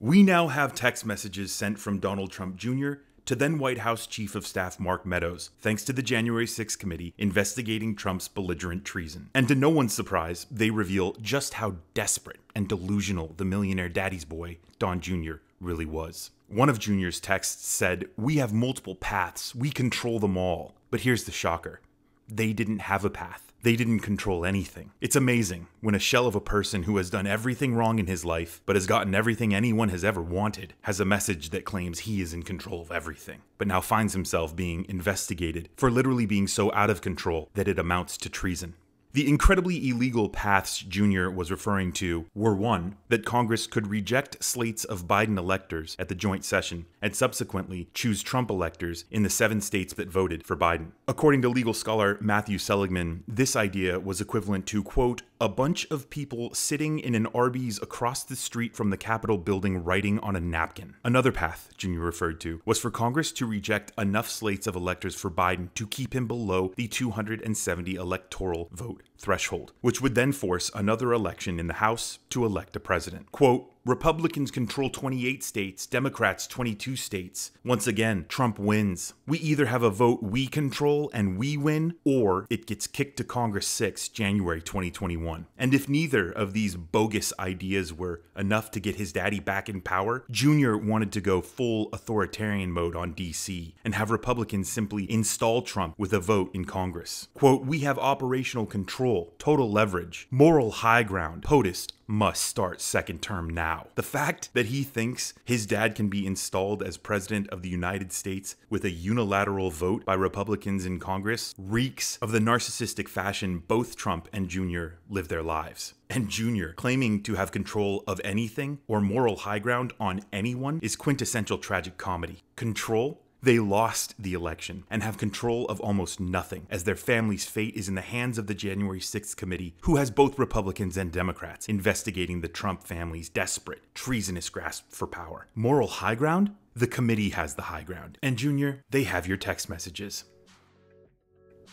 We now have text messages sent from Donald Trump Jr. to then White House Chief of Staff Mark Meadows, thanks to the January 6th committee investigating Trump's belligerent treason. And to no one's surprise, they reveal just how desperate and delusional the millionaire daddy's boy, Don Jr., really was. One of Jr.'s texts said, "We have multiple paths, we control them all." But here's the shocker. They didn't have a path. They didn't control anything. It's amazing when a shell of a person who has done everything wrong in his life, but has gotten everything anyone has ever wanted, has a message that claims he is in control of everything, but now finds himself being investigated for literally being so out of control that it amounts to treason. The incredibly illegal paths Jr. was referring to were one, that Congress could reject slates of Biden electors at the joint session and subsequently choose Trump electors in the 7 states that voted for Biden. According to legal scholar Matthew Seligman, this idea was equivalent to, quote, "a bunch of people sitting in an Arby's across the street from the Capitol building writing on a napkin." Another path Jr. referred to was for Congress to reject enough slates of electors for Biden to keep him below the 270 electoral vote threshold, which would then force another election in the House to elect a president. Quote, "Republicans control 28 states, Democrats 22 states. Once again, Trump wins. We either have a vote we control and we win, or it gets kicked to Congress 6 January 2021. And if neither of these bogus ideas were enough to get his daddy back in power, Jr. wanted to go full authoritarian mode on DC and have Republicans simply install Trump with a vote in Congress. Quote, "We have operational control, total leverage, moral high ground, POTUS must start second term now." The fact that he thinks his dad can be installed as president of the United States with a unilateral vote by Republicans in Congress reeks of the narcissistic fashion both Trump and Jr. live their lives. And Jr. claiming to have control of anything or moral high ground on anyone is quintessential tragic comedy. Control? They lost the election and have control of almost nothing, as their family's fate is in the hands of the January 6th committee, who has both Republicans and Democrats investigating the Trump family's desperate, treasonous grasp for power. Moral high ground? The committee has the high ground. And Jr., they have your text messages.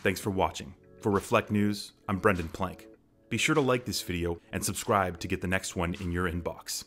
Thanks for watching. For Reflect News, I'm Brendan Plank. Be sure to like this video and subscribe to get the next one in your inbox.